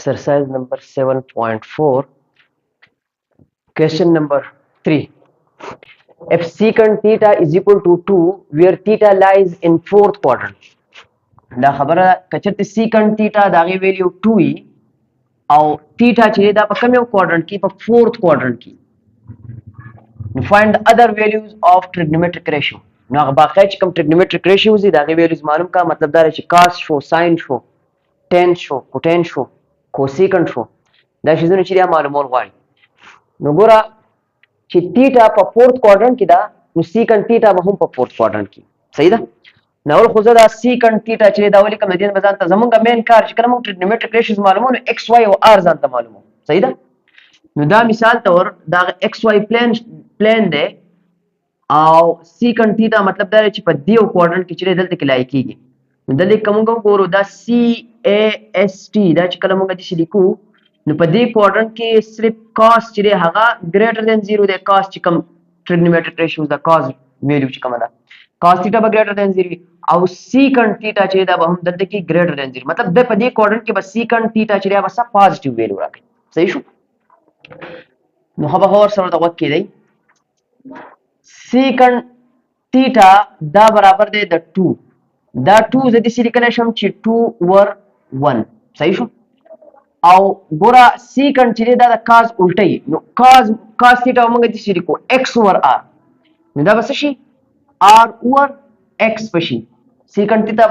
Exercise number 7.4. Question number 3. If secant theta is equal to 2, where theta lies in fourth quadrant. دا خبره کچته secant theta داغه ویلیو 2 وي او theta چې دا په کوم یو کوادرنټ کې په fourth quadrant کې. Find the other values of trigonometric ratio. نو هغه باقي چې کوم trigonometric ratios دي داغه values معلوم کا، مطلب دا چې cos شو، sin شو، tan شو، cotangent شو، cosecant شو، دا شیزونه چې دا معلومول غواړي. نو ګوره چې theta په fourth quadrant کې دا، نو secant theta به هم په fourth quadrant کې. صحیح ده؟ نو خو زه دا secant theta چې دا ولې کوم د دې بزان ته زمونږ مین کار چې کله موږ trigonometric ratios معلومو نو x y او r ځان ته معلومو. صحیح ده؟ نو دا مثال تور دا x y پلین دی او secant theta مطلب دا چې په دیو کوادرنټ کې چې دلته کې لای کیږي. نو دلته کوم ګورو دا CAST دا چې کله موږ دې لیکو نو په دې کوادرنټ کې صرف cos چې هغه greater than 0 دی. cos چې کوم trigonometric ratios دا cos value چې کومه ده cos theta به greater than 0 او secant theta چې دا به هم دلته کې greater than 0 مطلب د په دې کوادرنټ کې به secant theta چې دا به پوزټیو ویلیو راکړي. صحیح شو؟ نو هغه اور سره دا وکړي دی secant theta دا برابر دی د 2 دا 2 زه دې لیکلی شم چې 2 ور 1. صحیح شو؟ او ګوره secant چې دا د cos الټی، نو cos theta موږ دې لیکو x ور r، نو دا به څه شي r ور x بشي. secant theta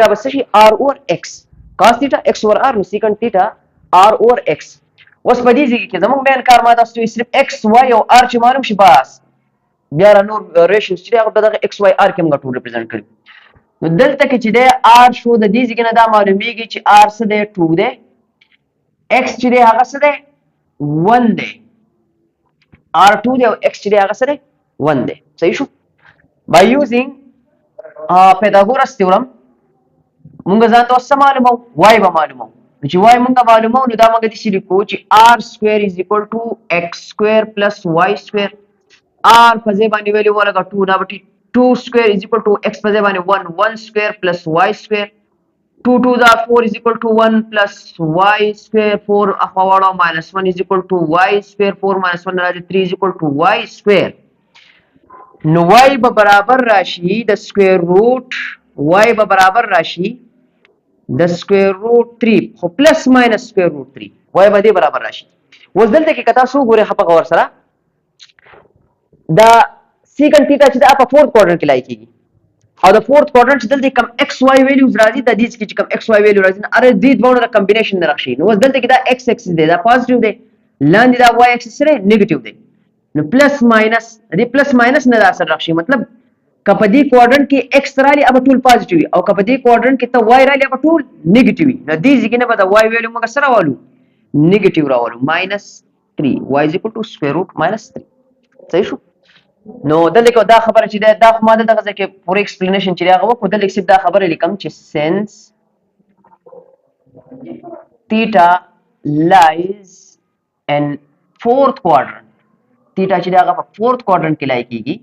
به څه شي r ور x. cos theta x ور r، نو secant theta r ور x. اوس په دې ځای کې زموږ مین کار ما تاسو ته صرف x y او r چې معلوم شي بس بیا نور ریشیوز چې هغه دغه x y r کې موږ ټول ریپرزینټ کړو. نو دلته کې چې د r شو د دې ځای نه دا معلومیږي چې r څه دی 2 دی، x چې دی هغه څه دی 1 دی، r 2 دی او x چې دی هغه څه دی 1 دی. صحیح شو؟ by using Pythagoras theorem موږ ځان ته څه معلومو y به معلومو. چې y موږ معلومو نو دا موږ دې لیکو چې r square is equal to x square plus y square. r په ځای باندې ویلو ولګه 2 دا به 2 square is equal to x په ځای باندې 1 square plus y square. 2 2 دا 4 is equal to 1 plus y square. 4 اخواړه minus 1 is equal to y square. 4 minus 1 راځي 3 is equal to y square. نو y به برابر راشي د square root y به برابر راشي د square root 3 خو plus minus square root 3 y به دې برابر راشي. اوس دلته کې کتا سو ګوره خپه غور سره دا secant theta چې دا په fourth quadrant کې لای کیږي او د fourth quadrant چې دلته کم x y values راځي د دې کې کم x y value راځي اره دې دوه د کمبینیشن نه راخشي. نو دلته کې دا x axis دی دا پوزټیو دی، لاندې دا y axis سره نیگیټیو دی. نو پلس ماینس دې پلس ماینس نه دا سره راخشي، مطلب کپه دې کوادرنټ کې x رالی اب ټول پوزټیو او کپه دې کوادرنټ کې ته y رالی اب ټول نیگیټیو. نو دې ځکه نه به دا y ویلیو موږ سره والو نیگیټیو راولو -3 y is equal to square root -3. صحیح شو؟ نو دلته کې دا خبره چې دا خو ما دغه ځکه پوره ایکسپلینیشن چې هغه وکړو دلته کې دا خبره لیکم چې since theta lies in fourth quadrant، theta چې هغه په fourth quadrant کې لای کیږي،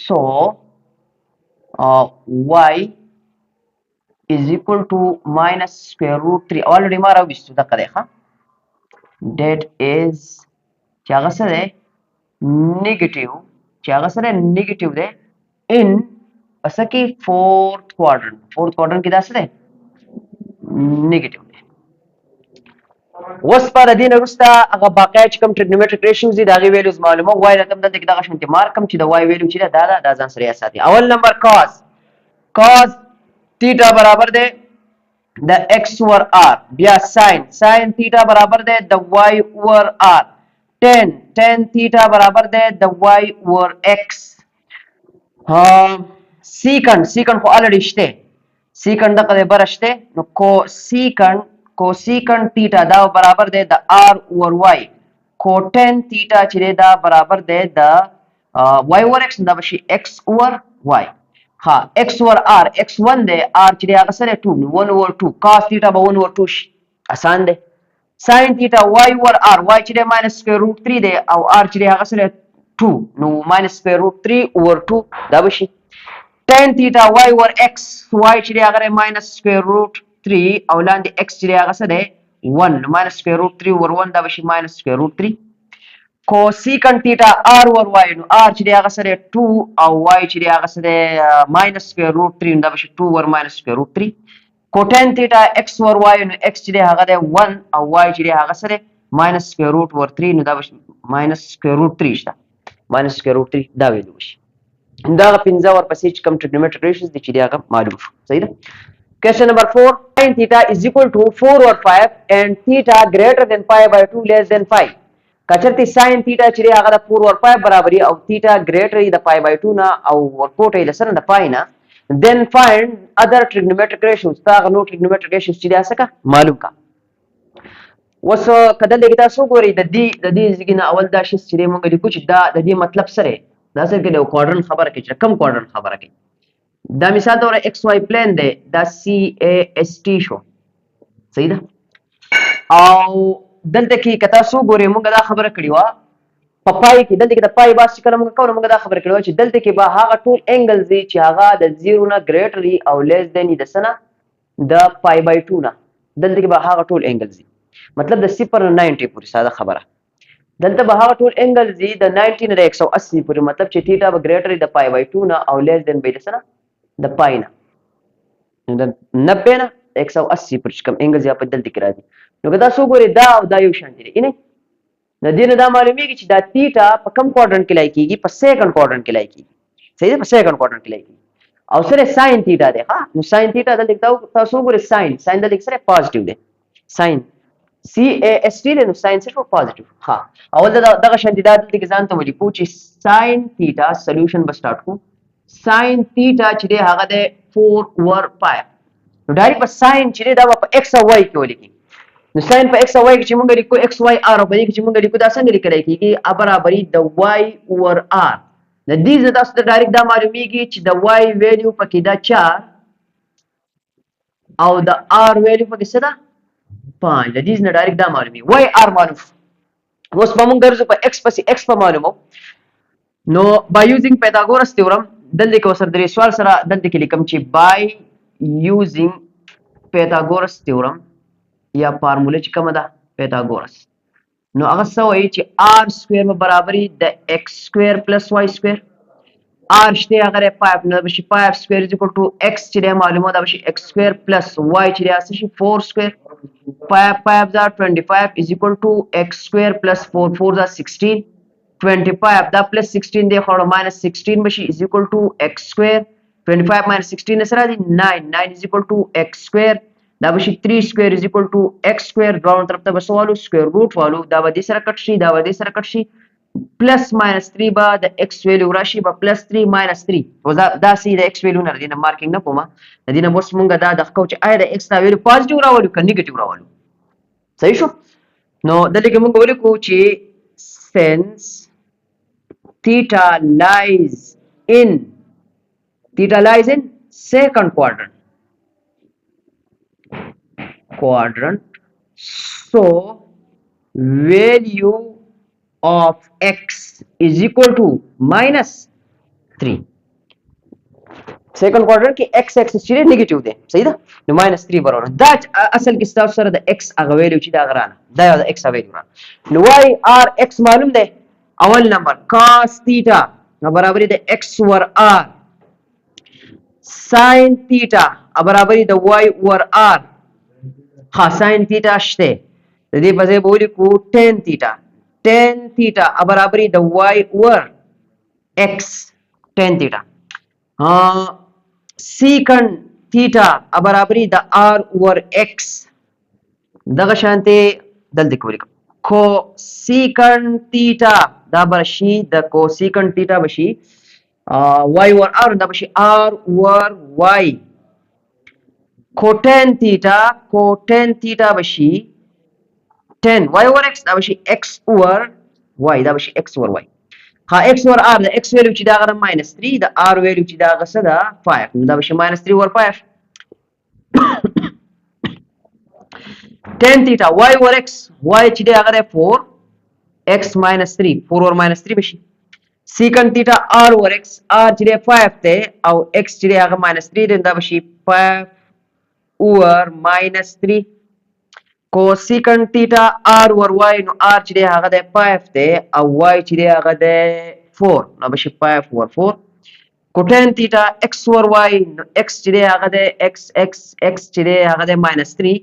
so y is equal to minus square root 3. already ما راوستو دا کړه ښه that is چې هغه سره نیگیټیو چې هغه سره نیگیټیو دی ان اسکه fourth quadrant کې دا څه دی نیگیټیو دی. اوس پر دې نه وروسته هغه باقی چې کوم trigonometric ratios دي دا غي ویلیوز معلومه وای رقم دلته کې دا شانتي مارکم چې دا وای ویلیو چې دا ځان سره یې ساتي. اول نمبر cos theta برابر دی د x ور r، بیا sin theta برابر دی د y ور r، tan theta برابر ده د y ور x. secant خو already شته، secant دغه برشته نو cosecant theta دا برابر ده د r ور y. cotan theta چې دا برابر ده د y ور x دا بشي x ور y. x ور r x1 ده r چې هغه سره 2 نو 1 ور 2 cos theta به 1 ور 2 شي آسان ده. sin theta y ور r y چې minus square root 3 دی او r چې هغه سره 2 نو minus square root 3 over 2 دا بشي. tan theta y ور x y چې هغه minus square root 3 او لاندې x چې هغه څه دی 1 minus square root 3 over 1 دا بشي minus square root 3 cosecant theta r over y نو r چې هغه څه دی 2 او y چې هغه څه دی minus square root 3 دا بشي 2 over minus square root 3 cotangent theta x over y نو x چې هغه دی 1 او y چې هغه څه دی minus square root over 3 نو دا بشي minus square root 3 شته minus square root 3 دا ویل وشي دا 15 ورپسې چې کوم trigonometric ratios دي چې هغه معلوم شو صحیح ده question number 4 sin theta is equal to 4 over 5 and theta greater than pi by 2 less than 5 کچرته sin theta چې هغه د 4 over 5 برابرۍ او theta greater د pi by 2 نه او ورکوټه د سره د pi نه then find other trigonometric ratios دا نو trigonometric ratios چې تاسو کا معلوم کا وس کله لګی تاسو ګورئ د دې ځګنه اول دا شی چې موږ لیکو چې دا د دې مطلب سره دا سره کې د کوادرنت خبره کوي چې کم کوادرنت خبره کوي دا مثال تور ایکس واي پلان دی دا سی ا اس ټی شو صحیح ده او دلته کې کتا سو ګورې موږ دا خبره کړې و په پای کې دلته کې د پای باس کله موږ کوو موږ دا خبره کړې و چې دلته کې به هغه ټول انګلز دي چې هغه د 0 نه ګریټر او لیس دین د سنه د پای بای 2 نه دلته کې به هغه ټول انګلز دي مطلب د 0 نه 90 پورې ساده خبره دلته به هغه ټول انګلز دي د 90 نه 180 پورې مطلب چې تھیټا به ګریټر د پای بای 2 نه او لیس دین به د سنه د پای نه نو د 90 نه 180 پورې کوم انګلز یا په دلته کې راځي نو که تاسو ګورئ دا او دا یو شان دي نه د دې نه دا معلومیږي چې دا تھیټا په کوم کوادرنت کې لای کیږي په سیکنډ کوادرنت کې لای کیږي صحیح ده په سیکنډ کوادرنت کې لای کیږي او سره ساين تھیټا ده ها نو ساين تھیټا دلته تاسو ګورئ ساين دلته سره پازیټیو ده ساين سی ا اس ټی نو ساين سره پازیټیو ها اول دغه شان دي دا دلته کې ځان ته ولیکو چې ساين تھیټا سولوشن به سٹارټ کو ساين تھیټا چې هغه ده 4 over 5 نو ډایرکټ په ساين چې دا په x او y کې ولیکي نو ساين په x او y کې چې موږ لیکو x y r او په دې کې چې موږ لیکو دا څنګه لیکل کېږي ا برابرۍ د y over r د دې زړه تاسو ته ډایرکټ دا معلومیږي چې د y ویلیو پکې دا 4 او د r ویلیو پکې څه ده 5 د دې نه ډایرکټ دا معلومیږي y r معلوم اوس به موږ ګرځو په x پسې x په معلومو نو by using Pythagoras theorem دلته کې وسر درې سوال سره دلته کې لیکم چې by using Pythagoras theorem یا فارموله چې کومه ده Pythagoras نو هغه څه وایي چې r سکوير به برابرۍ د x سکوير پلس y سکوير r شته هغه 5 نو بشي 5 سکوير x چې معلومه ده بشي x سکوير پلس y چې راځي شي 4 سکوير 5 دا 25 is equal to x سکوير پلس 4 4 دا 16 25 دا plus 16 دی خو minus 16 بشي is equal to x square 25 minus 16 سره دی 9 is equal to x square دا بشي 3 square is equal to x square ډاون طرف ته بسوالو square root والو دا به دې سره کټ شي دا به دې سره کټ شي plus minus 3 به د x ویلیو راشي به plus 3 minus 3 دا سي د x ویلیو نه دی نه مارکینګ نه کومه د دې نه اوس مونږ دا د خو چې آی د x دا ویلیو پازیټیو راوړو که نیگیټیو راوړو صحیح شو نو دلته کې مونږ ولیکو چې since theta lies in second quadrant so value of x is equal to minus 3 second quadrant کې x axis چې نیگیټیو دی صحیح ده نو minus 3 برابر دا اصل کې تاسو سره د x هغه ویلیو چې دا غرانه دا د x ویلیو نو y r x معلوم دی اول نمبر cos theta برابرۍ د x over r sin theta برابرۍ د y over r ها sin theta شته د دې په ځای به ولیکو tan theta برابرۍ د y over x tan theta secant theta برابرۍ د r over x دغه شانته دلته کې ولیکو cosecant theta دا بشي د cosecant theta بشي y over r دا بشي r over y cotan theta بشي 10 y over x دا بشي x over y دا بشي x over y ها x over r د x ویلیو چې دا غره -3 د r ویلیو چې دا غسه دا 5 دا بشي -3 over 5 tan theta y over x y چې دا غره 4 x minus 3 4 over minus 3 بشي secant theta r over x r چې 5 ته او x چې هغه -3 دی دا بشي 5 اوور ماینس 3 کوسیکن تیټا r ور y نو r چې دی هغه د 5 دی او y چې دی هغه د 4 نو به شي 5 ور 4 کوټین تیټا x ور y نو x چې دی هغه د x چې دی هغه د -3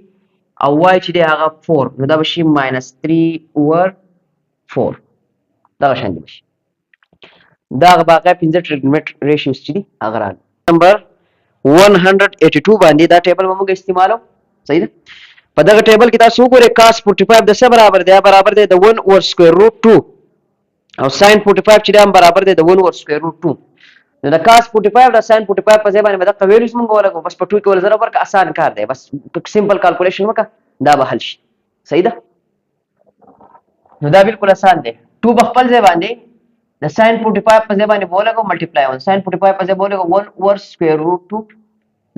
او y چې دی هغه 4 نو دا به شي -3 ور 4 دا شان دی شي دا باقي 15 ټریګنومټر ریشیوز چې دي هغه راغلي نمبر 182 باندې دا ټیبل موږ استعمالو صحیح ده په دغه ټیبل کې تاسو وګورئ cos 45 د څه برابر دی برابر دی د 1 اوور سکوير روټ 2 او sin 45 چې دا برابر دی د 1 اوور سکوير روټ 2 نو د cos 45 د sin 45 په ځای باندې دغه ویلیوز موږ ولګو بس په 2 کې ول ضرب ورک آسان کار دی بس سمپل کیلکولیشن وکړه دا به حل شي صحیح ده نو دا بالکل آسان دی 2 بخپل ځای باندې د sin 45 په ځای باندې ولګو ملټیپلای 1 sin 45 په ځای ولګو 1 اوور سکوير روټ 2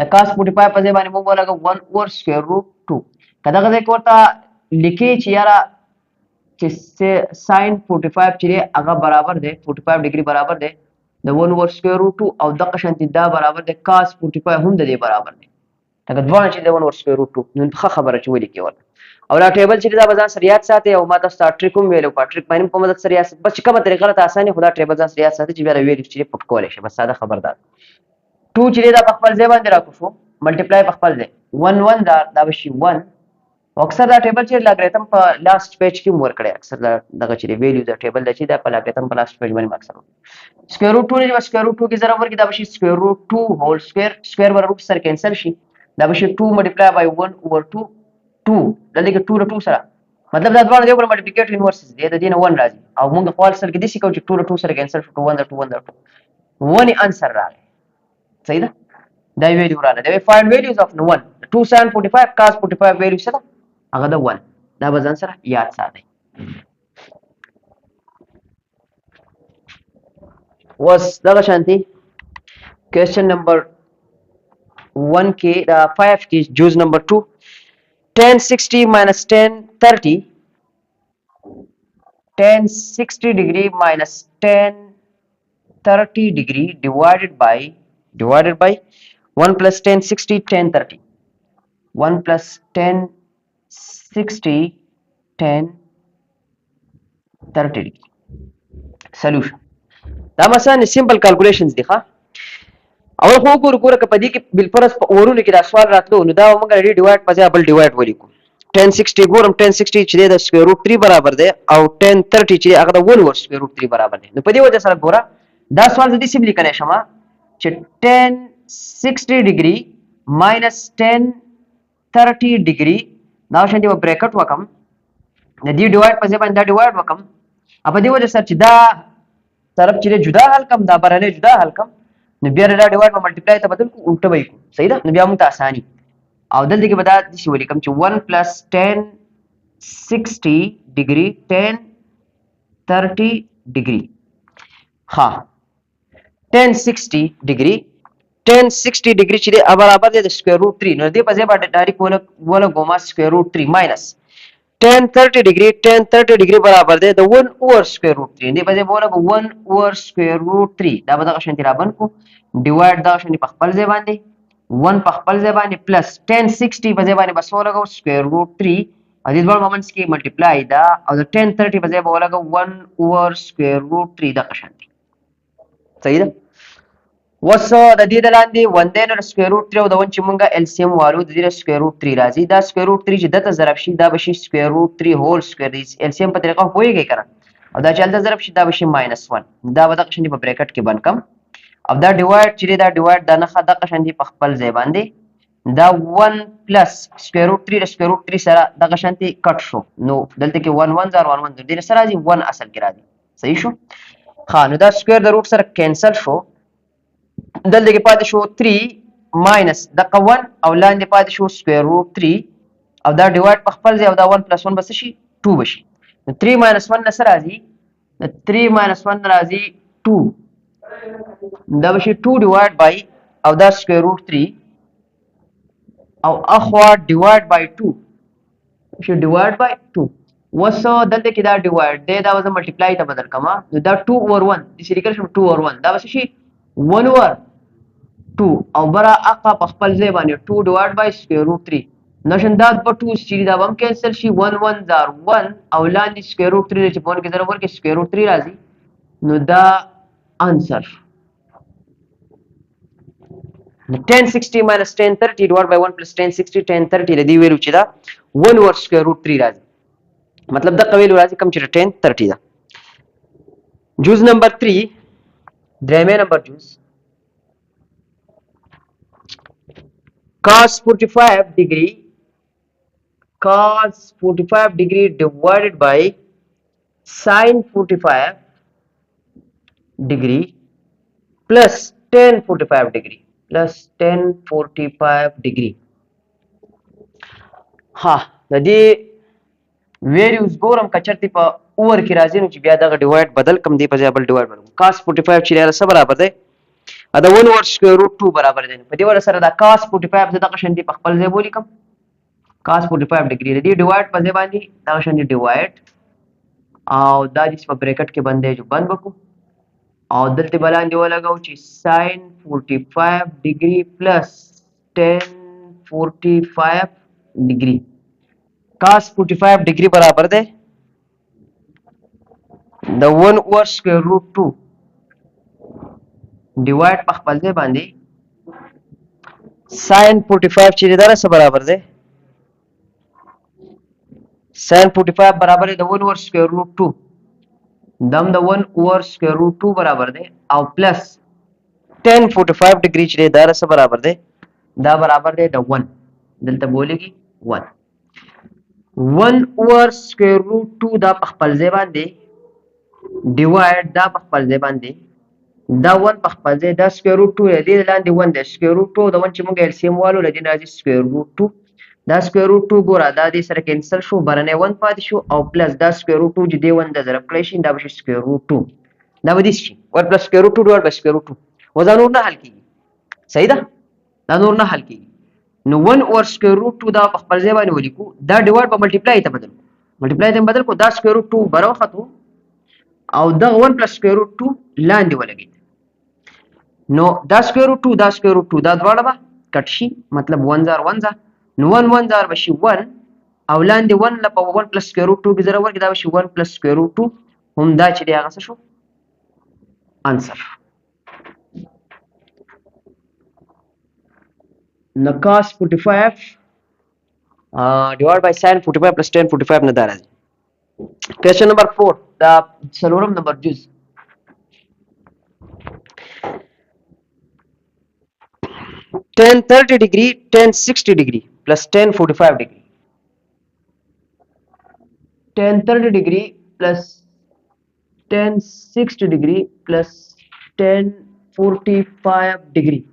د cos 45 په ځای باندې موږ ولګو 1 اوور سکوير روټ 2 کدا غځه کوته لیکي چې یارا چې sin 45 چې هغه برابر دی 45 ډیګري برابر دی د 1 اوور سکوير روټ 2 او دغه شانتي دا برابر دی cos 45 هم د دې برابر دی دا دوه چې د 1 اوور سکوير روټ 2 نن ښه خبره چې ولیکي ورته او دا ټیبل چې دا بازار سریات ساتي او ماته سٹار ټریک هم ویلو په ټریک باندې په مدد سریات بس کومه طریقه ته اسانه خدا ټیبل ځان سریات ساتي چې بیا ویل چې پټ کولای شي بس ساده خبردار 2 چې دا په خپل ځای باندې راکوفو ملټیپلای په خپل ځای 1 1 دا به شي 1 اکثر دا ټیبل چې لاګریتم په لاست پیج کې مور کړی اکثر دا دغه چې ویلیو دا ټیبل د چې دا په لاګریتم په لاست پیج باندې اکثر سکوير روټ 2 نه سکوير روټ 2 کې ضرب ورکړي دا به شي سکوير روټ 2 هول سکوير ور روټ سره کینسل شي دا به شي 2 ملټیپلای بای 1 اوور 2 2 دلته کې 2 له 2 سره مطلب دا ډول دی پر ملټیپلیکیټ انورسز دی د دینه 1 راځي او موږ خپل سره کې د سی کو چې 2 له 2 سره کینسل شو 1 2 1 2 ونی انسر راغی صحیح ده دا ویلیو راغله دا فایند ویلیوز اف 1 2 sin 45 cos 45 ویلیو څه ده هغه د 1 دا به ځان سره یاد ساتئ وس دغه شانتي کوېسچن نمبر 1 کې دا 5 کې جوز نمبر 2 10 60 minus 10 30 10 60 degree minus 10 30 degree divided by 1 plus 10 60 10 30 1 plus 10 60 10 30 degree solution دا مثلا simple calculations دي ښه اول خو ګوره که په دې کې بالفرض په اورونو کې دا سوال راتلو نو دا موږ لري ډیوایډ په ځای بل ډیوایډ ولیکو 1060 ګورم 1060 چې د سکوير روټ 3 برابر دی او 1030 چې هغه د 1 اوور سکوير روټ 3 برابر دی نو په دې وجه سره ګوره دا سوال د دې سم لیکنه شمه چې 1060 ډیګري ماینس 1030 ډیګري دا شان دی بریکټ وکم د دې ډیوایډ په ځای باندې دا ډیوایډ وکم په دې وجه سره چې دا طرف چې جدا حل کم دا برانه جدا حل کم نو بیا دا ډیوایډ په ملټیپلای ته بدل کو الټه وای کو صحیح ده نو بیا موږ ته اساني او دلته کې بدا د شی ولیکم چې 1 plus 1060 ډیګري 1030 ډیګري ها 1060 ډیګري 1060 ډیګري چې برابر دی د سکوير روټ 3 نو دې په ځای باندې ډایرکټ ولا ګوما سکوير روټ 3 ماینس 1030 ډیګري برابر دی د 1 اوور سکوير روټ 3 دې په ځای ولا 1 اوور سکوير روټ 3 دا به د شانتي را بن کو ډیوایډ دا شانتي په خپل ځای باندې 1 په خپل ځای باندې پلس 1060 په ځای باندې بس ولګو سکوير روټ 3 او دې ډول مومنټس کې ملټیپلای دا او د 1030 په ځای ولګو 1 اوور سکوير روټ 3 د شانتي صحیح ده وسو د دې د لاندې 1 د سکوير روټ 3 او د 1 چې مونږه ال سی ام والو د دې سکوير روټ 3 راځي دا سکوير روټ 3 چې دته ضرب شي دا به شي سکوير روټ 3 هول سکوير دی ال سی ام په طریقه هویږي کنه او دا چې دلته ضرب شي دا به شي -1 دا به د قشندې په بریکټ کې بند کم او دا ډیوایډ چې دا ډیوایډ دا نه د قشندې په خپل ځای باندې دا 1 پلس سکوير روټ 3 سکوير روټ 3 سره د قشندې کټ شو نو دلته کې 1 1 0 1 1 دې سره راځي 1 اصل کې راځي صحیح شو ها نو دا سکوير د روټ سره کینسل شو دلته کې پاتې شو 3 ماینس د 1 او لاندې پاتې شو سکوير روټ 3 او دا ډیوایډ په خپل ځای او دا 1 + 1 بس شي 2 بشي نو 3 - 1 نه سره راځي 3 - 1 راځي 2 دا بشي 2 ډیوایډ بای او دا سکوير روټ 3 او اخوا ډیوایډ بای 2 شي ډیوایډ بای 2 وسو دلته کې دا ډیوایډ دی دا وزن ملټیپلای ته بدل کما نو دا 2 اوور 1 د سری کړم 2 اوور 1 دا بس شي 1 اوور 2 او برا اقا په خپل ځای باندې 2 ډیوایډ بای سکوير روټ 3 نشنداد په 2 چې دا هم کینسل شي 1 1 زار 1 او لاندې سکوير روټ 3 چې په ون کې ضرب ورکړي سکوير روټ 3 راځي نو دا انسر 1060 minus 1030 divided by 1 plus 1060 1030 لدی ویلو چې دا 1 over square root 3 راځي مطلب دا قویل راځي کم چې 1030 دا جوز نمبر 3 درېمه نمبر جوز cos 45 degree divided by sin 45 degree plus tan 45 degree plus tan 45 degree ها د دې ویریوز ګورم کچرتی په اور کې راځي نو چې بیا دغه ډیوایډ بدل کم دی په ځای بل ډیوایډ بدل cos 45 چې لاره سره برابر دی دا 1 over square root 2 برابر دی په دې وجه سره دا cos 45 دغه شان دی په خپل ځای بولی کم cos 45 ډیګري دی ډیوایډ په ځای باندې دغه شان دی ډیوایډ او دا چې په بریکټ کې باندې جو بند وکړو او دلته بلاندې ولګاو چې sin 45 degree plus tan 45 degree cos 45 degree برابر ده د 1 over square root 2 divide په خپل ځای باندې sin 45 چې دا سره برابر ده sin 45 برابر ده د 1 over square root 2 دم د 1 over square root 2 برابر ده او پلس tan 45 degree چې دا سره برابر ده دا برابر ده د 1 دلته بولېږي 1 1 over square root 2 دا په خپل ځای باندې ډیوایډ دا په خپل ځای باندې دا 1 په خپل ځای دا سکوير روټ 2 دی لاندې 1 دی سکوير روټ 2 د 1 چې موږ ال سی ام والو لدی راځي سکوير روټ 2 دا سکوير روټ 2 ګوره دا دې سره کینسل شو برنه 1 پاتې شو او پلس دا سکوير روټ 2 چې دی 1 د ضرب کړی شي دا به سکوير روټ 2 دا به دې شي 1 پلس سکوير روټ 2 ډیوایډ بای سکوير روټ 2 وزن نور نه حل کیږي صحیح ده دا نور نه حل کیږي نو 1 اور سکوير روټ 2 دا په خپل ځای باندې ولیکو دا ډیوایډ په ملټیپلای ته بدل کو دا سکوير روټ 2 برابر خطو او دا 1 پلس سکوير روټ 2 لاندې ولګي نو دا سکوير روټ 2 دا سکوير روټ 2 دا دواړه به کټ شي مطلب 1 زار 1 زار نو 1 1 زار بشي 1 او لاندې 1 لپاره 1 پلس سکوير روټ 2 کې ضرب ورکړي دا بشي 1 پلس سکوير روټ 2 هم دا چې دی هغه څه شو انسر نو cos 45 divided by sin 45 plus tan 45 نه دا راځي question number 4 دا څلورم نمبر جز tan 30 degree tan 60 degree plus tan 45 degree tan 30 degree plus tan 60 degree plus tan 45 degree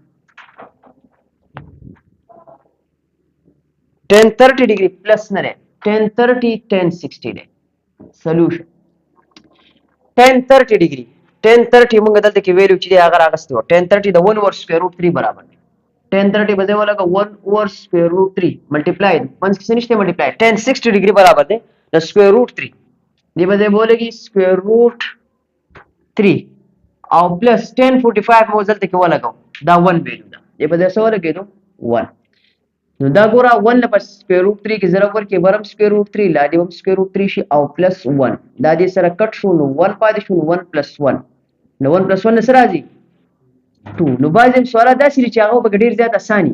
tan 30 degree plus نه ده tan 30 tan 60 ده solution tan 30 degree tan 30 موږ دلته کې ویلو چې هغه راغستو tan 30 د 1 over square root 3 برابر دی tan 30 به ځای ولګه 1 over square root 3 multiply منځ کې څه نشته multiply tan 60 degree برابر دی د square root 3 دی به ځای بولېږي square root 3 او plus tan 45 مو دلته کې ولګو دا 1 ویلو ده دی به ځای څه ولګېدو 1 نو دا ګوره 1 لپاره سکوير روټ 3 کې ضرب ورکړي برم سکوير روټ 3 لاندې هم سکوير روټ 3 شي او پلس 1 دا دې سره کټ شو نو 1 پاتې شو نو 1 پلس 1 نو 1 پلس 1 سره راځي 2 نو بعضې سوالات داسې دي چې هغه به ډېر زیات اساني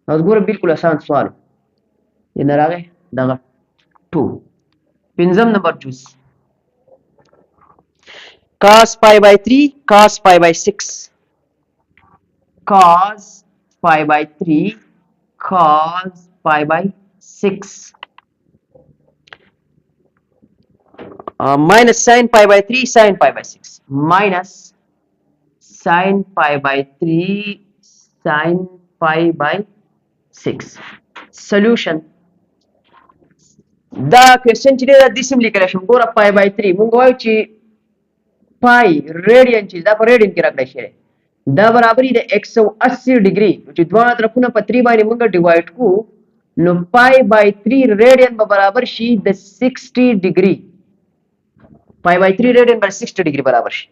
نو ګوره بالکل اسان سوال یې نه راغی دغه 2 پنځم نمبر جوز cos pi by 3 cos pi by 6 cos pi by 3 cos pi by 6 minus sin pi by 3 sin pi by 6 minus sin pi by 3 sin pi by 6 solution دا question چې دا د سیم لیکل شم ګوره pi by 3 مونږ وایو چې pi radian چې دا په radian کې راکړی شوی دا برابرۍ د 180 ډیګري چې دواړه طرفونه په 3 باندې موږ ډیوایډ کو نو پای بای 3 ریډین به برابر شي د 60 ډیګري پای بای 3 ریډین بر 60 ډیګري برابر شي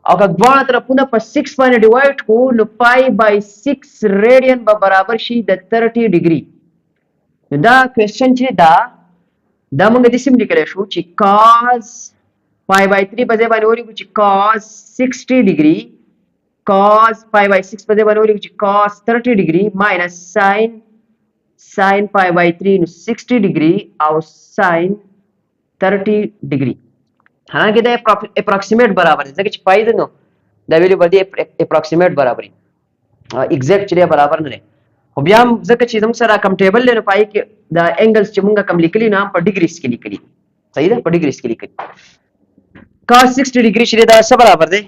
او که دواړه طرفونه په 6 باندې ډیوایډ کو نو پای بای 6 ریډین به برابر شي د 30 ډیګري. نو دا کوېسچن چې دا موږ د سیم لیکلی شو چې cos پای بای 3 په ځای باندې ولیکو چې cos 60 ډیګري cos پای بای 6 په ځای باندې ولیکو چې cos 30 ډیګري ماینس sin پای بای 3 نو 60 ډیګري او sin 30 ډیګري. حالانکه دا اپروکسیمیټ برابر دی ځکه چې پای دی نو دا ویلو به دی اپروکسیمیټ برابر دی ایگزیکټ چې برابر نه دی. خو بیا هم ځکه چې زموږ سره کم ټیبل دی نو پای کې دا انګلز چې مونږ کم لیکلي نو هم په ډیګریز کې لیکلي. صحیح ده په ډیګریز کې لیکلي. cos 60 ډیګري چې دا څه برابر دی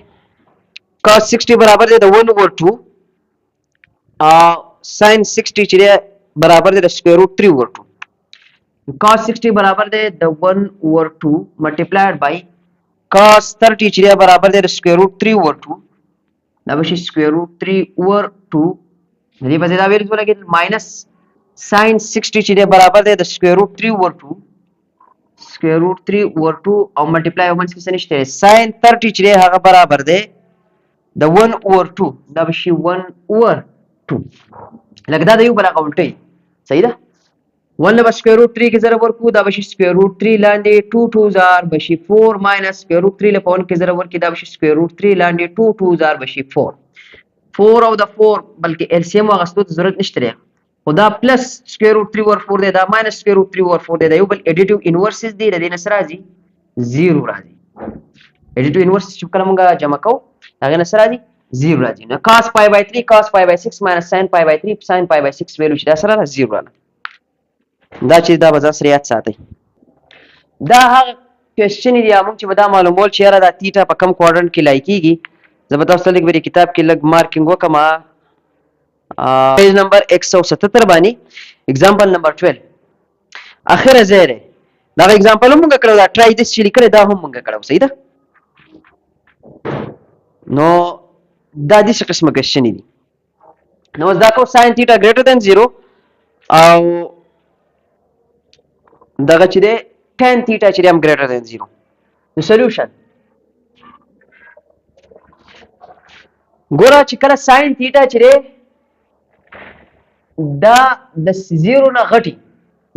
cos 60 برابر دی د 1 over 2 sin 60 چې برابر دی د سکوير روټ 3 over 2. cos 60 برابر دی د 1 over 2 multiplied by cos 30 چې برابر دی د سکوير روټ 3 over 2 دا به شي سکوير روټ 3 over 2 دې په ځای دا ویل کېږي ماینس sin 60 چې برابر دی د سکوير روټ 3 over 2 سکوير روټ 3 over 2 او ملټیپلای ومنځ کې څه نشته sin 30 چې هغه برابر دی د 1 over 2 دا به شي 1 over 2 لکه دا د یو بل هغه الټی. صحیح ده 1 له سکوير روټ 3 کې ضرب ورکو دا به شي سکوير روټ 3 لاندې 2 2 زار به شي 4 ماینس سکوير روټ 3 له په 1 کې ضرب ورکړي دا به شي سکوير روټ 3 لاندې 2 2 زار به شي 4 او د 4 بلکې LCM واغستو ته ضرورت نشته دی خو دا پلس سکوير روټ 3 over 4 دی دا ماینس سکوير روټ 3 over 4 دی دا یو بل اډیټیو انورسز دی د دې نه سره راځي 0 راځي. اډیټیو انورسز چې کله موږ جمع کوو هغه نه سره راځي 0 راځي. نو cos پای بای 3 cos پای بای 6 ماینس sin پای بای 3 sin پای بای 6 ویلو چې دا سره 0 راځي. دا چې دا به ځان یاد ساتئ. دا هغه کوېسچن دی موږ چې به دا معلومول چې یاره دا تیټا په کم کوادرنټ کې لای کېږي. زه به تاسو ته لږ به کتاب کې لږ مارکینګ وکړم پیج نمبر 177 باندې اگزامپل نمبر 12 اخره ځای دی. دغه اگزامپل هم موږ کړی دا ټرای دس چې لیکلی دا هم موږ کړی. صحیح ده نو دا داسې قسمه کوېسچن دي. نو دا کو sin تیټا ګریټر دین 0 او دغه چې دی tan theta چې هم greater than 0. نو solution ګوره چې کله sin theta چې دی دا د 0 نه غټي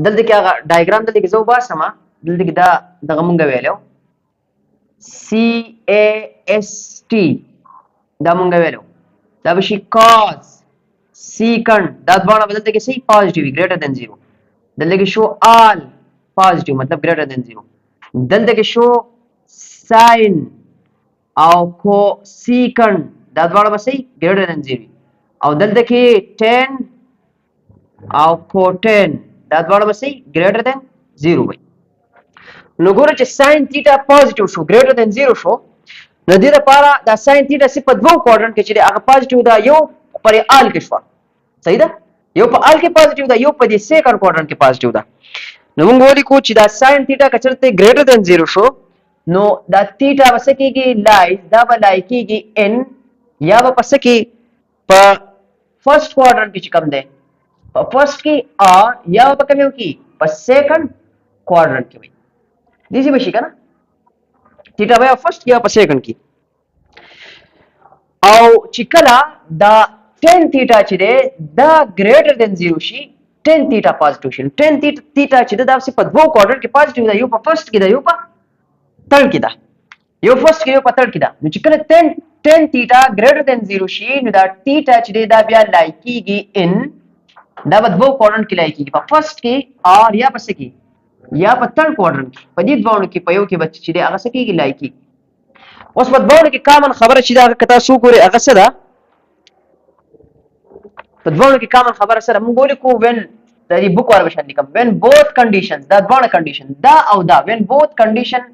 دلته کې هغه ډایګرام دلته کې زه وباسم دلته کې دا دغه مونږ ویلو CAST دا مونږ ویلو دا به شي cos secant دا دواړه بدلته کې صحیح پازیټیو greater than 0 دلته کې شو all positive मतलब greater than 0 دلته کې شو sin او cosecant دا دواړه به صحیح greater than 0 او دلته کې tan او cotan دا دواړه به صحیح greater than 0 وي. نو ګوره چې sin theta positive شو greater than 0 شو نو دې لپاره دا sin theta چې په دوه کوادرنټ کې چې هغه positive دا یو پر آل کې شو. صحیح ده یو په آل کې positive دا یو په دې سیکنډ کوادرنټ کې positive ده. نو موږ ولیکو چې دا sin theta کچرته greater than 0 شو نو دا theta وسه کېږي لای دا به لای کېږي n یا به پس کې په فرست کوادرنټ کې چې کوم دی په فرست کې r یا په کوم یو کې په سیکنډ کوادرنټ کې وي دې شي کنه theta به فرست یا په سیکنډ کې او چې کله دا tan theta چې دی دا greater than 0 شي tan theta positive شي. tan theta چې دا په دوه کوادرنټ کې پازیټیو ده یو په فرست کې ده یو په تھرډ کې ده یو فرست کې یو په تھرډ کې ده. نو چې کله tan theta greater than 0 شي نو دا theta چې دا بیا لای کېږي n دا په دوه کوادرنټ کې لای کېږي په فرست کې r یا پس کې یا په تھرډ کوادرنټ کې په دې دوه کې په یو کې بچ چې هغه څه کېږي لای کېږي. اوس په دوه کې کامن خبره چې دا کتا سو ګوري هغه څه ده په دوه کې کامن خبره سره موږ ولیکو when د دې بوک ور بشن لیکم when both conditions دا دوه condition دا او دا when both conditions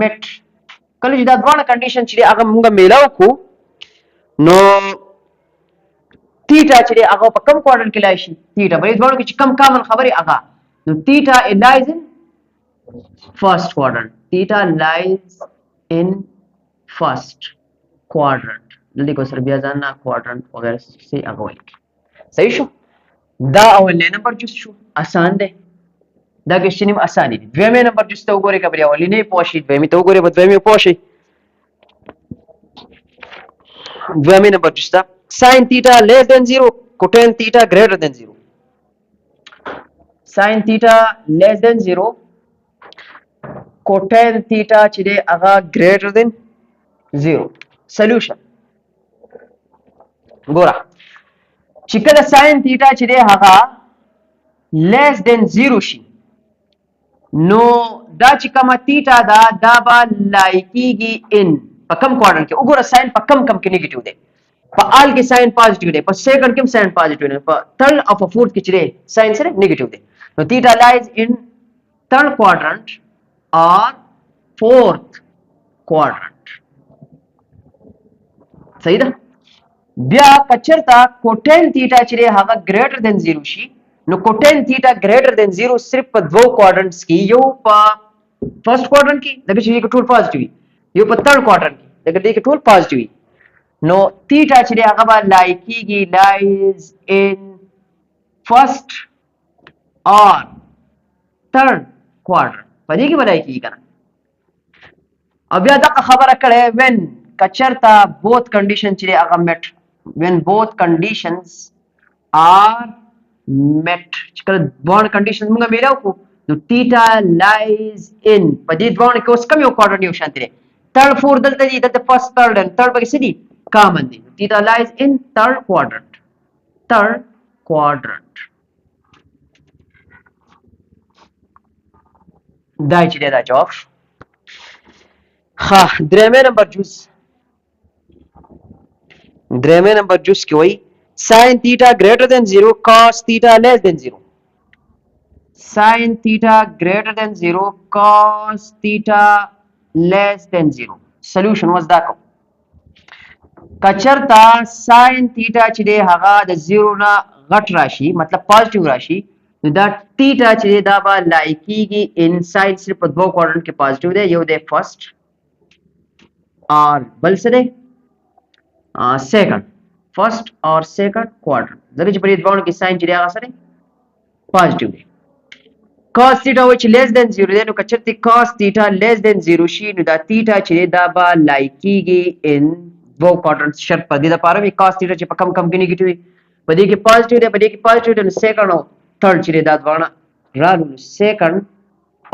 met کله چې دا دوه condition چې هغه موږ میلاو کو نو theta چې هغه په کم کوادرنټ کې لای شي theta په دې دوه کې چې کم کامن خبره هغه نو theta lies in first quadrant theta lies in first quadrant دلته کو سر بیا ځان کوادرنټ وغیرہ سي هغه وایي. صحیح شو دا اول نمبر جوس شو آسان دی. دا کوېسچن هم اسانه دي. دویمه نمبر جز ته وګورئ که پرې اولینۍ پوه شئ دویمې ته وګورئ په دویمې پوه شئ. دویمې نمبر جز ته sin theta less than 0 cotangent theta greater than 0. sin theta less than 0 cotangent theta چې دی هغه greater than 0. solution ګوره چې کله sin theta چې دی هغه less than 0 شي نو دا چې کومه theta ده دا به لای کېږي in په کم کوادرنټ کې. وګوره sin په کم کې نیگیټیو دی، په آل کې sin پازیټیو دی، په سیکنډ کې هم sin پازیټیو دی، په تھرډ او په فورث کې چې دی sin سره نیگیټیو دی. نو theta lies in third quadrant or fourth quadrant. صحیح ده. بیا کچرتا کوټین تھیټا چې هغه greater than 0 شي نو کوټین تھیټا greater than 0 صرف په دوه کوادرنټس کې، یو په فرست کوادرنټ کې لکه چې کې ټول پازیټیو وي، یو په تھرډ کوادرنټ کې لکه چې ټول پازیټیو وي. نو تھیټا چې هغه به لای کېږي lies in first or third quadrant. په دې کې به لای کېږي کنه. او بیا دغه خبره کړې when کچرتا both condition چې هغه met when both conditions are met چې کله دوه conditions موږ میلاو کو نو theta lies in په دې دوه کې اوس کوم یو کوادرنټ یو شانتي دی third fourth دلته دی دلته first third and third پکې څه دي common دي. theta lies in third quadrant دا چې دی دا جواب. ها درېمه نمبر جز کې وایي sin theta greater than 0 cos theta less than 0. sin theta greater than 0 cos theta less than 0. solution was دا کوم کچرتا sin theta چې دی هغه د 0 نه غټ راشي مطلب پازیټیو راشي نو دا theta چې دی دا به لای کېږي انساید صرف په دوه کوادرنټ کې پازیټیو دی، یو دی فرست اور بل څه دی سیکنډ first or second quadrant. ځکه چې په دې دوه کې ساين چې هغه سره پازیټیو دی. cos theta which less than 0 دی نو کچرته cos theta less than 0 شي نو دا theta چې دا به لای کېږي in دوه کوادرنټ. شرط په دې لپاره وي cos theta چې په کم کې نیگیټیو وي، په دې کې پازیټیو دی، په دې کې پازیټیو دی، نو سیکنډ او تھرډ چې دا دوه راغلو سیکنډ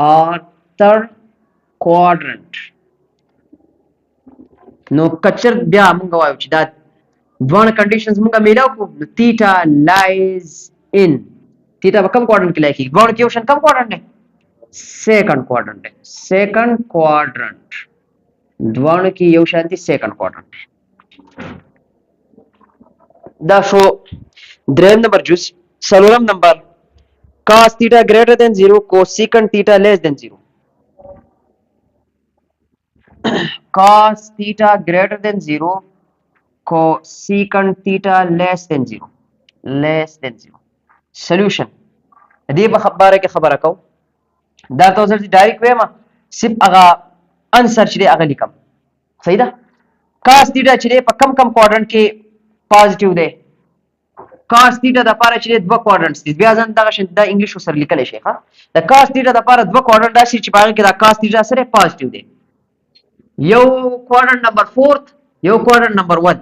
or third quadrant. نو کچر بیا موږ وایو چې دا دوه کنډیشنز موږ میلاو کو theta lies in theta په کوم کوادرنټ کې لای کېږي؟ دوه کې یو شان کوم کوادرنټ دی؟ سیکنډ کوادرنټ دی. دوه کې یو شان دي سیکنډ کوادرنټ. دا شو دریم نمبر جز. څلورم نمبر cos theta greater than 0 cosecant theta less than 0. cos theta greater than 0 cosecant theta less than 0. solution دې په خبره کې خبره کو دا تاسو ته ډایرکټ وایم صرف هغه انسر چې هغه لیکم. صحیح ده. cos theta چې په کم کوادرنټ کې پازیټیو دی، cos theta د لپاره چې دوه کوادرنټس دي، بیا ځان دغه شین د انګلیش سره لیکل شي ښه. د cos theta د لپاره دوه کوادرنټ راشي چې باندې کې دا cos theta سره پازیټیو دی، یو کوادرنټ نمبر 4 یو کوادرنټ نمبر 1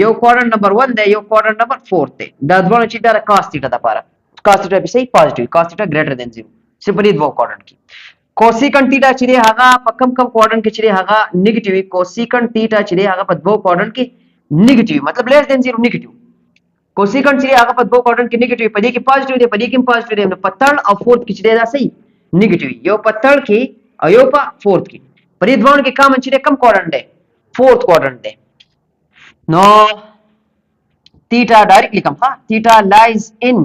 یو کوادرنټ نمبر 1 دی یو کوادرنټ نمبر 4 دی. دا دوه چې دا cos theta د لپاره cos theta به صحیح پازیټیو cos theta greater than 0 سپلی دوه کوادرنټ کې. cosecant theta چې هغه په کم کوادرنټ کې چې هغه نیگیټیو وي، cosecant theta چې هغه په دوه کوادرنټ کې نیگیټیو مطلب less than 0 نیگیټیو. cosecant چې هغه په دوه کوادرنټ کې نیگیټیو، په دې کې پازیټیو دی، په دې کې پازیټیو دی، نو په تھرډ او فورث کې چې دا صحیح نیگیټیو، یو په تھرډ کې او یو په فورث کې. په دې دوه کې کامن چې کم کوادرنټ دی فورث کوادرنټ دی. نو theta ډایرکټ لیکم ها theta lies in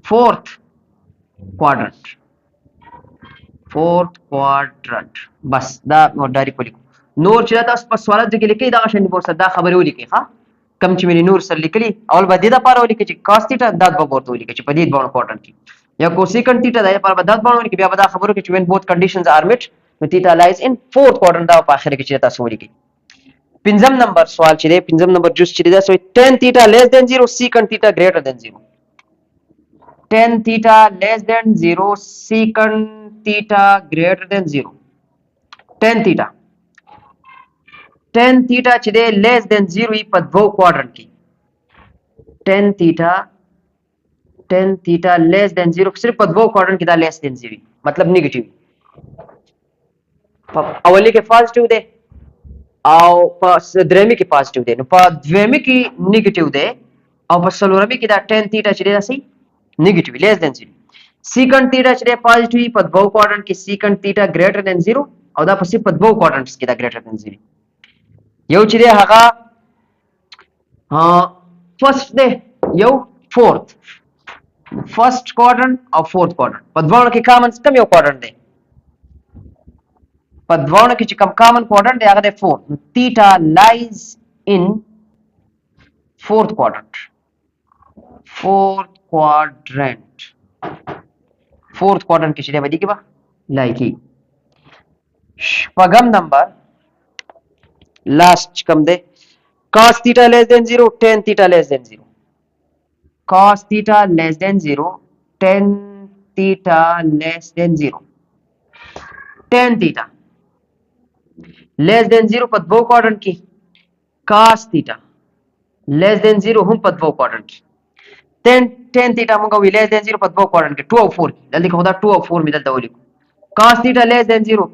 fourth quadrant بس دا نو ډایرکټ ولیکو. نور چې تاسو په سوالات کې لیکي دا شان ورسره دا خبره ولیکي ها کم چې مې نور سره لیکلي اول به دې د پاره ولیکي چې cos theta دا به ورته ولیکي چې په دې دوه کوادرنټ کې یا cosecant theta دا په بدل باندې ولیکي، بیا به دا خبره کې چې when both conditions are met نو theta lies in fourth quadrant دا په اخر کې چې تاسو ولیکي. پنځم نمبر سوال چې دی پنځم نمبر جز چې دی دا سوې tan theta less than 0 secant theta greater than 0. tan theta less than 0 secant theta greater than 0 tan theta چې دی less than 0 وي په دوو کوادرنټ کې tan theta less than 0 صرف په دوو کوادرنټ کې دا less than 0 مطلب نیگیټیو په اولی کې پازیټیو دی او په درېمي کې پازیټیو دی نو په دویمي کې نیگیټیو دی او په څلورمي کې دا tan theta چې دی دا صحیح نیگیټیو less than 0 secant theta چې دی پازیټیو په دوو کوادرنټ کې secant theta greater than 0 او دا په صرف په دوو کوادرنټس کې دا greater than 0 یو چې دی هغه فرست دی یو فورث فرست کوادرنټ او فورث کوادرنټ په دوه کې کامن کم یو کوادرنټ دی په دوه کې چې کم کامن کوادرنټ دی هغه دی 4 theta lies in fourth quadrant کې چې دی باندې کې به لای کی شپږم نمبر last कम दे cos theta less than 0 tan theta less than 0 cos theta less than 0 tan theta less than 0 tan theta less than 0 په دوه کوادرنټ کې cos theta less than 0 هم په دوه کوادرنټ کې tan theta موږ وی less than 0 په دوه کوادرنټ کې 2 او 4 دلته خو دا 2 او 4 مې دلته ولیکو cos theta less than 0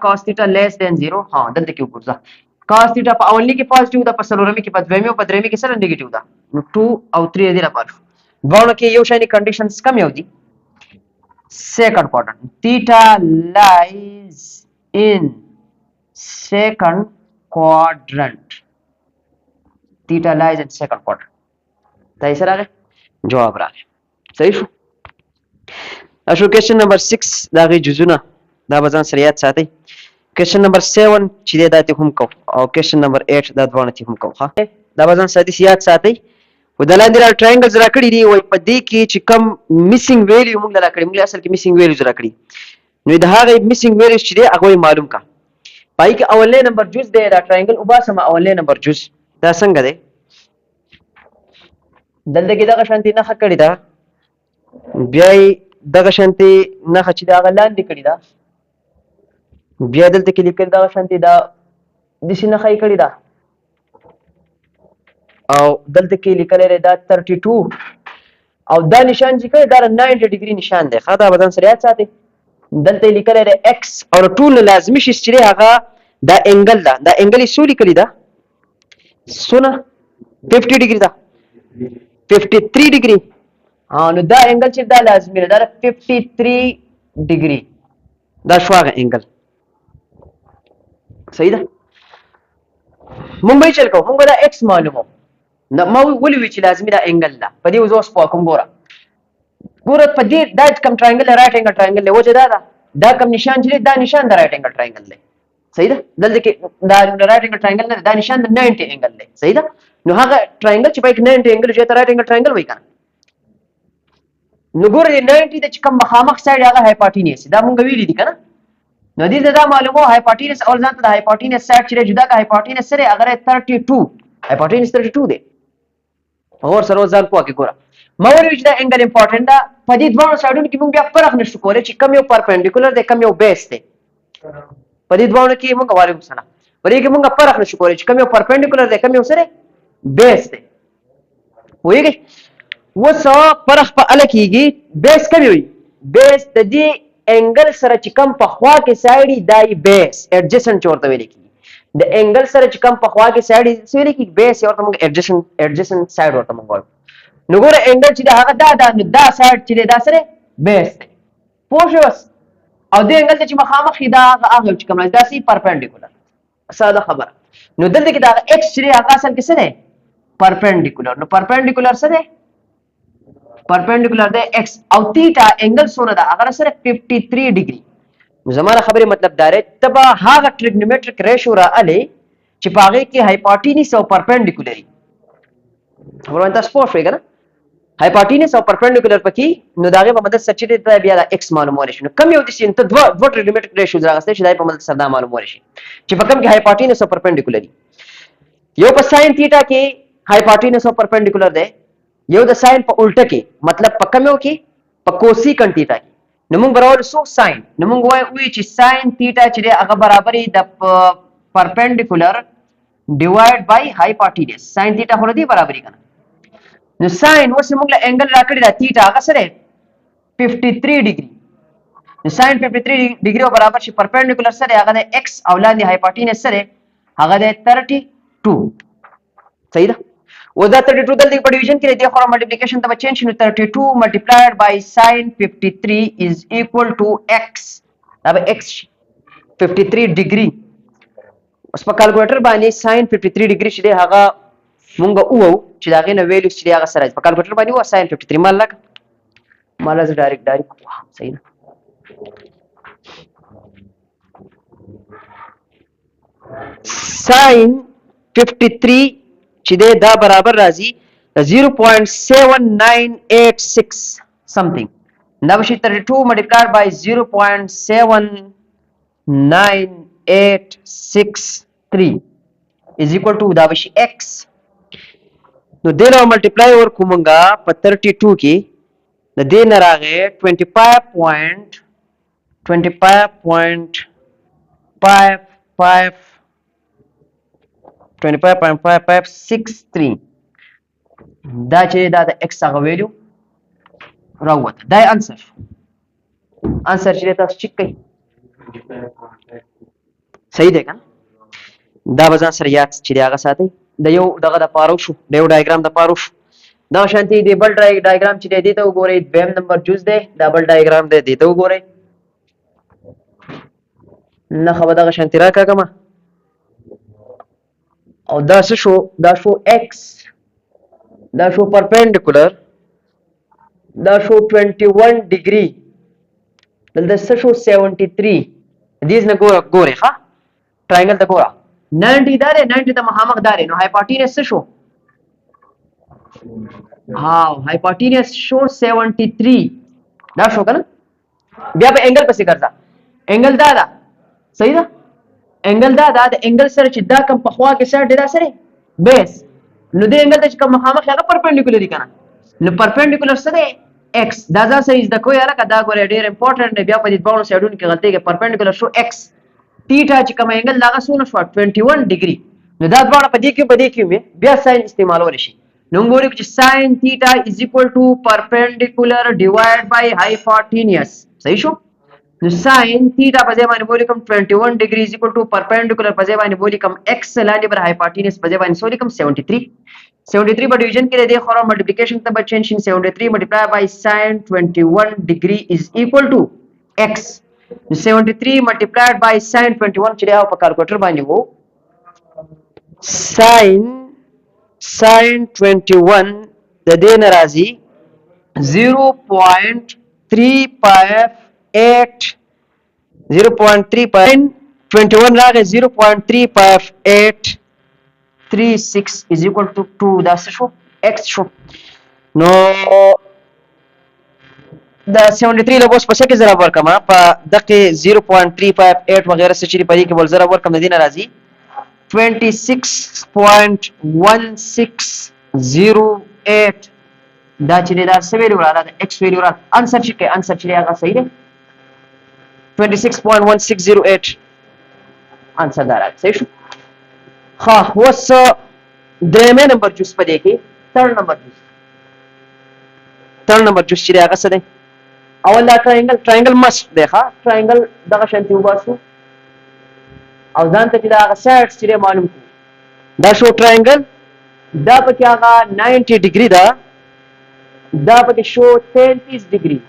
cos theta less than 0 ها دلته کې وګورځه cos theta په اولنی کې پازیټیو ده په څلورمي کې په دویمي او په درېمي کې سره نیگیټیو ده نو 2 او 3 دې لپاره دوه کې یو شانی کنډیشنز کم یو دي second quadrant theta lies in second quadrant دا یې سره راغی جواب راغی صحیح شو اشو کوېسچن نمبر 6 دا غي جزونه دا به ځان سره یاد ساتئ Question number 7 چې دا ته هم کو او question number 8 دا دوه ته هم کو ها دا وزن سادي یاد ساتي ودلاندې را ټراینګلز را کړی دی وای په دې کې چې کم میسنګ ویلیو موږ را کړی موږ اصل کې میسنګ ویلیوز را کړی نو دا هغه میسنګ ویلیوز چې دی هغه معلوم کا پای کې اولې نمبر جز دی دا ټراینګل او با سم اولې نمبر جز دا څنګه دی دلته کې دا شانتي نه کړی دا بیا دغه شانتي نه چې دا غلاندې کړی دا بیا دلته کې لیکل دا شانتي دا د شنه خای کړی دا او دلته کې لیکل دا 32 او دا نشان چې کړی دا 90 ډیګري نشان دی خاطر بدن سره یاد ساتي دلته لیکل دی x او ټول لازمي شي چې هغه دا انګل دا انګل یې سولي کړی دا سونه 50 ډیګري دا 53 ډیګري نو دا انګل چې دا لازمي دی دا 53 ډیګري دا شواغه انګل صحیح ده مونږ به چل کو مونږ دا x معلومو نو ما ولې وی چې لازمي دا انګل ده په دې وزوس په کوم ګوره په دې دا کم ټراینګل رائټ انګل ټراینګل له وجه دا کم نشان چې دا نشان د رائټ انګل ټراینګل دی صحیح ده دلته کې دا رائټ انګل ټراینګل نه دا نشان د 90 انګل دی صحیح ده نو هغه ټراینګل چې په 90 انګل چې رائټ انګل ټراینګل وای کنه نو ګوره 90 د چې کم مخامخ سایډ هغه هایپوټینس دا مونږ ویلي دي کنه نو دې دا معلومه هایپوټینس او ځان ته هایپوټینس سایډ چې جدا کا هایپوټینس سره اگر 32 هایپوټینس 32 دی اور سره ځان کوه کې ګوره مور وچ دا انګل امپورټنت دا په دې دوه سایډونو کې موږ بیا فرق نشو کولای چې کم یو پرپنډیکولر دی کم یو بیس دی په دې دوه کې موږ وایو مثلا په دې کې موږ فرق نشو کولای چې کم یو پرپنډیکولر دی کم یو سره بیس دی وایي وسه فرق په ال کېږي بیس کم وي بیس د دې انګل سره چې کم په خوا کې سایډي دای بیس ایڈجسنٹ چورته ویل کی د انګل سره چې کم په خوا کې سایډي ویل کی بیس ورته موږ ایڈجسنٹ سایډ ورته موږ نو ګوره انګل چې هغه دا سایډ چې دا سره بیس دی پوه شوس او د انګل چې مخامخ دا هغه چې کوم دا سي پرپنډیکولر ساده خبره نو دلته کې دا x چې هغه اصل کې څه دی پرپنډیکولر نو پرپنډیکولر څه دی perpendicular ده x او theta angle سونه ده هغه سره 53 ډیګري زموږه خبره مطلب دا رې تبا هغه trigonometric ratio را اله چې پاغه کې hypotenuse او perpendicular ورته تاسو پوه شئ کنه hypotenuse او perpendicular پکې نو داغه په مدد سره چې بیا د x معلومول شي نو کم یو دي چې ته دوه trigonometric ratio راغسته چې دای په مدد سره دا معلومول شي چې په کوم کې hypotenuse او perpendicular یو په sin theta کې hypotenuse او perpendicular ده یو د ساين په الټه کې مطلب په کم یو کې په کوسیکن تیټا کې نو موږ برابر سو ساين نو موږ وایو چې ساين تیټا چې هغه برابرې د پرپندیکولر ډیوایډ بای هایپوټینس ساين تیټا خو دې برابرې کنه نو ساين اوس موږ له انګل راکړی دا تیټا هغه سره 53 ډیګري نو ساين 53 ډیګري او برابر شي پرپندیکولر سره هغه د x او لاندې هایپوټینس سره هغه د 32 صحیح ده و دا 32 دلته په ډیویژن کې د خورا ملټیپلیکیشن ته چینج شنو 32 ملټیپلایډ بای sin 53 از ایکوال ټو x دا به x 53 ډیګري اوس په کیلکولیټر باندې sin 53 ډیګري چې هغه مونږ وو چې دا غینه ویلیو چې هغه سره په کیلکولیټر باندې و sin 53 مال لګ مال از ډایرکټ صحیح ده sin 53 چې دا برابر راځي 0.7986 something دا به شي 32 multiplied by 0.7983 is equal to دا به شي x نو دینه ملټیپلای ور کومنګا په 32 کې د دین راغې 25.5563 دا چې دا د x هغه ویلیو راوته دا انسر چې تاسو چک کړئ صحیح دی کنه دا به ځان سره یاد چې هغه ساتي د یو دغه د پارو شو د یو ډایګرام د پارو شو دا شانتي دی بل ډایګرام چې دی ته وګورئ دویم نمبر جز دی دا بل ډایګرام دی ته وګورئ نه خو دغه شانتي راکاګه او دا څه شو دا شو x دا شو پرپینډیکولر دا شو 21 ډیګري دلته څه شو 73 دیز نه ګوره ښه ټرایانګل ته ګوره 90 داره 90 ته مخامخ داره نو هایپوټینس څه شو ها هایپوټینس شو 73 دا شو کنه بیا په انګل پسې ګرځا انګل دا صحیح ده انګل دا د انګل سره چې دا کم په خوا کې سره دا سره بیس نو د انګل ته چې کوم مخامخ هغه پرپندیکولر دی کنه نو پرپندیکولر سره x دا ځکه صحیح د کوی علاقه دا ګوره ډیر امپورټنت دی بیا په دې باندې سایډونو کې غلطي کې پرپندیکولر شو x تیټا چې کوم انګل داغه سونه شو 21 ډیګري نو دا دواړه په دې کې بیا ساين استعمالول شي نو ګورئ چې sin theta is equal to perpendicular divided by hypotenuse صحیح شو نو sin theta په ځای باندې ولیکم 21 degree is equal to perpendicular په ځای باندې ولیکم x لاندې بر hypotenuse په ځای باندې ولیکم 73 په ډیویژن کې د خورا ملټیپلیکیشن ته بچین شي 73 multiply by sin 21 degree is equal to x 73 multiplied by sin 21 چې دا په کیلکولیټر باندې وو sin 21 د دې ناراضي 0.358 0.321 راغی 0.35836 is equal to 2 دا څه شو x شو نو دا 73 له اوس په څه کې ضرب ورکم په دغه 0.358 وغیرہ څه چې په دې کې ول ضرب ورکم د دې ناراضي 26.1608 دا چې دا څه ویلو را ده x ویلو را انسر چې کې انسر چې هغه صحیح دی 26.1608 انسر دا راځي صحیح شو ها اوس درېمه نمبر جوس په دې کې third number جوس چې هغه څه دی اول دا ټرایانګل مست دی ښا ټرایانګل دغه شانتي وباسو او ځان ته چې دا سایډ چې معلوم دا شو ټرایانګل دا پکې هغه 90 ډیګري دا پکې شو 33 ډیګري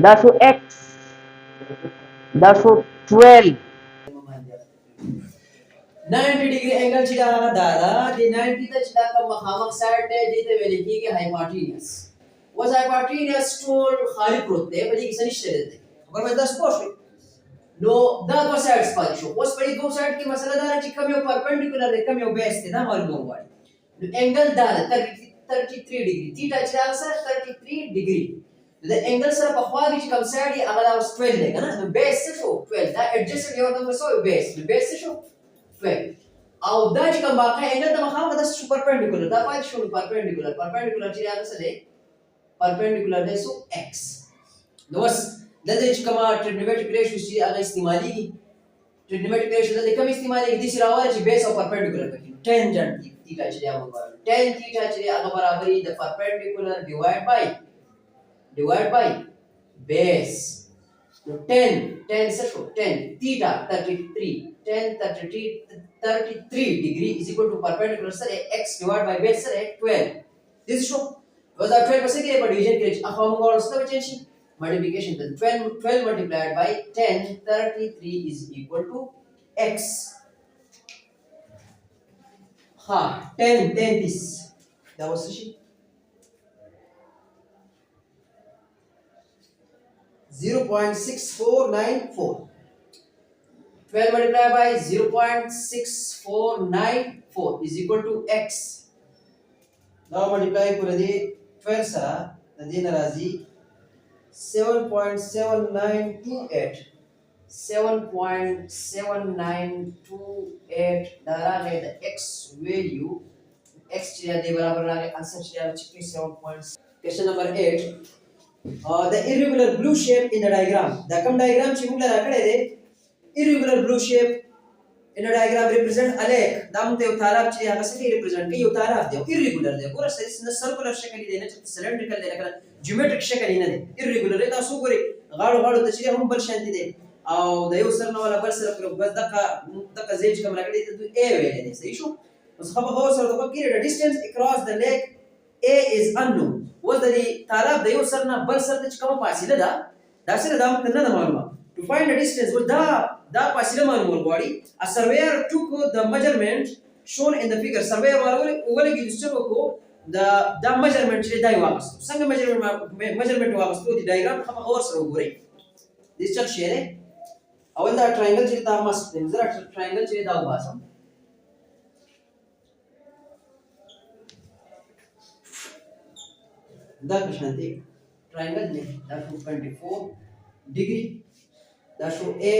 دا شو x دا شو 12 90 ډیګري انګل چې دا هغه دا د 90 ته چې دا کوم مخامخ سایډ دی دې ته ویل کېږي هایپوټینس وز هایپوټینس ټول خالی پروت دی په دې کې څه نشته دی خبر مې تاسو پوه شئ نو دا دوه سایډز پاتې شو اوس په دې دوه سایډ کې مسله دا چې کوم یو پرپندیکولر دی کوم یو بیس دی دا معلومه غواړي نو انګل دا 33 ډیګري تیټا چې دا سره 33 ډیګري د انګل سره په خوا کې کوم سایډ یې هغه دا 12 دی کنه نو بیس څه شو 12 دا ایڈجسټ یو نمبر سو بیس څه شو 12 او دا چې کوم باقي انګل د مخامخ د سپر پرپندیکولر دا پاتې شو پرپندیکولر چې هغه څه دی perpendicular ده سو x نو بس دلته چې کومه trigonometric ratio چې هغه استعماليږي trigonometric ratio دلته کوم استعماليږي د شراواله چې base او perpendicular پکې tangent theta چې هغه وایي tan theta چې هغه برابرۍ د perpendicular divide by base no 10 سشو 10 theta 33 degree is equal to perpendicular سره x divided by base سره 12 this show was that 12 percent के पर division के अखवा मंगोल उसका बचेंशी multiplication then 12 multiplied by 10 33 is equal to x ha 10 this that was she 0.6494 12 multiplied by 0.6494 is equal to x now multiply कर दे 12 सरा नदी नाराजी 7.7928 दारा है the x value x चिया दे बराबर लागे आंसर चिया 7. question number 8 the irregular blue shape in the diagram the come diagram ची मुगला राकड़े दे irregular blue shape in a diagram represent a lake दाम ते उताराब ची यहाँ कैसे represent कई उताराब दे irregular दे पूरा circular शक्ल ही देना चाहिए cylindrical देना करना geometric शक्ल ही ना दे irregular है तो असू करे गाड़ो तो चीज़ हम बल शांति दे आओ दयो सरना वाला बल सर करो बस दका जेज कम राकड़े तो a वेले दे सही शो उस खबर हो सर तो क्या the distance across the lake a is unknown was the तालाब दयो सरना बल सर तो कम पासिले दा दासरे दाम करना दा मालूम to find the distance वो da पासिले मालूम और body a surveyor took the measurement shown in the figure surveyor वाले की दृष्टि को the measurement चले दाई वापस संग measurement वापस तो diagram खबर हो सर वो रे this चल शेयर है अवल दा triangle चले दाम मस्त है जरा triangle चले दाव बासम दा प्रश्न देख triangle में that show 24 degree that show A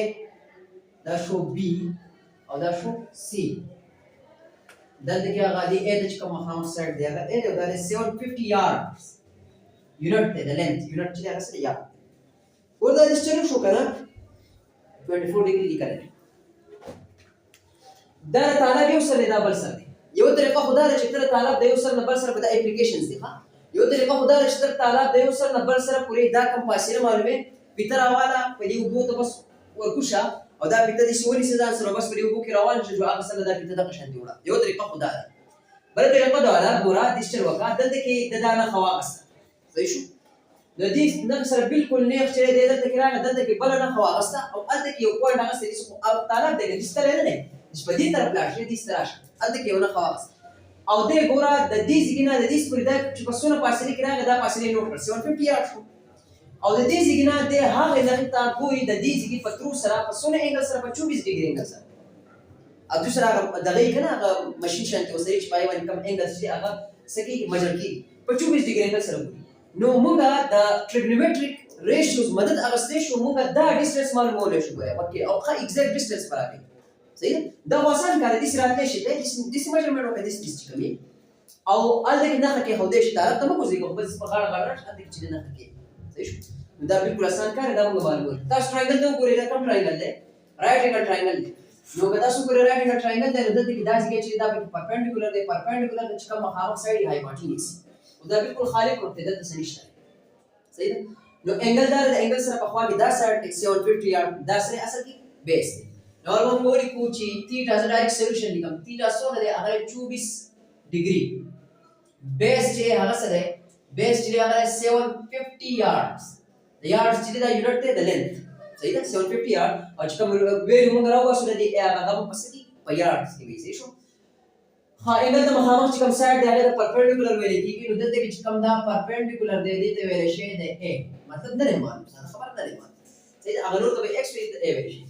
that show B और that show C दल देखिए आगे A दच का मकाम साइड दिया A जो दाले 750 yards unit थे the length unit चले आगे से यार और दाले चलो शो करना 24 degree लिखा है दाले तालाब ये उसर निदा बल सर ये वो तरीका खुदा ने चित्र तालाब दे उसर नबर सर बता एप्लीकेशंस देखा यो तरीका खुदा ने चित्र तालाब दे उसर नबर सर पूरे दा कम पासिले मालूम है पितर आवाला पहले वो तो बस और कुशा और दा पितर दिस वली से आंसर बस पहले वो की रवान जो आगे सल दा पितर दा कशन दियोड़ा यो तरीका खुदा है बल तरीका दोला बोरा दिस्टर वका दल के ददाना खवास सही शो नदीस नक्सर बिल्कुल नेख चले दे दल के राना दल के बलना खवास और अद के यो पॉइंट आगे से इसको अब तालाब दे दिस तरह नहीं इस बदी तरफ लाश दिस तरह अद के योना खवास और दे गोरा द दिस गिना द दिस पुरी दा पसोना पासली किरा दा पासली नोट कर 750 यार शो और द दिस गिना दे हां लखता कोई द दिस की पत्रू सरा पसोना एंगल सरा 24 डिग्री एंगल सर अब दूसरा दगई कना मशीन शांति वसरी पाई वन कम एंगल से आगा सकी मजर की 24 डिग्री एंगल सर नो मुंगा द ट्रिग्नोमेट्रिक रेशियोस मदद अगस्ते शो मुंगा द डिस्टेंस मालूम हो ले शो है ओके और का एग्जैक्ट डिस्टेंस पर आके सही है द वसन का दिस रात में शिटे this measurement of this distance कमी او قال لك انها كي هوديش تعرف تما كوزيكو بس بخار غلط عندك تشيل انها كي ايش ده بالكل اسان كان ده مو بالو تاس ट्रायंगल तो पूरे कम ट्रायंगल है राइट एंगल ट्रायंगल नो कदा सु पूरे राइट एंगल ट्रायंगल है उधर की दास के चीज दा perpendicular the come half side hypotenuse उधर बिल्कुल खाली करते ده सनिश्ता सही है नो एंगल दार एंगल सर पखवा की दा साइड 750 यार दा से असल की बेस नॉर्मल मोरी कुची थीटा से डायरेक्ट सॉल्यूशन निकम थीटा सो दे अगर 24 डिग्री बेस जे हगसर है बेस जे अगर 750 yards the yards जे दा यूनिट थे द लेंथ सही है 750 यार्ड और कम वेल्यू मंगरा हुआ सुन दी ए आगा कम पसकी yards की वजह से शो हां एंगल द महामक कम साइड दे अगर परपेंडिकुलर वेले की उधर दे कम दा परपेंडिकुलर दे देते वेले शे दे ए मतलब न रे मान खबर न रे मान सही अगर तो x विद ए वेले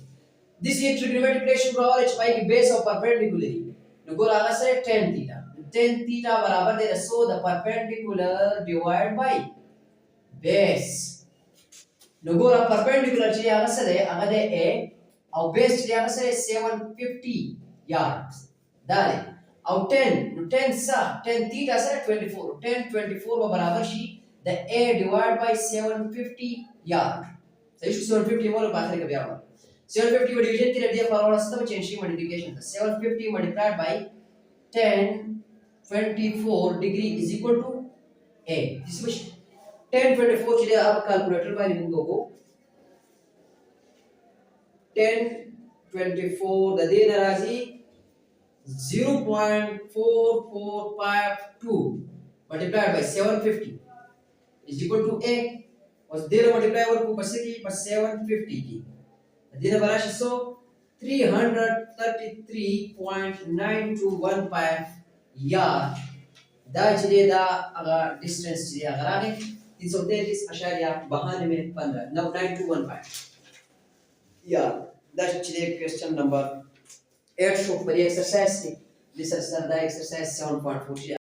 this is trigonometric ratio बराबर h by की बेस ऑफ परपेंडिकुलर नो गोर आगा से tan theta बराबर दे सो the perpendicular divide by base नो गोर परपेंडिकुलर चाहिए आगा से a और बेस चाहिए आगा से 750 yards दाले और 10 सा 10 theta से 24 10 24 बराबर she the A divided by 750 yard. सही 750 मोल बाहर का ब्याह 750 को डिवीजन के लिए फॉर्मूला सिस्टम चेंज की मल्टीप्लिकेशन था 750 multiplied by 1024 degree is equal to A. This is 1024 चलिए आप कैलकुलेटर में लिख दो 1024 the day narazi 0.4452 multiplied by 750 is equal to A. और 0 multiply और को बस की बस 750 की दिन बराश सो 333.9215 यार्ड दा चलिए दा अगर डिस्टेंस चलिए अगर आगे 333.9215 now 9215 यार्ड दा चलिए क्वेश्चन नंबर 8 शो पर एक्सरसाइज की दिस एक्सरसाइज 7.4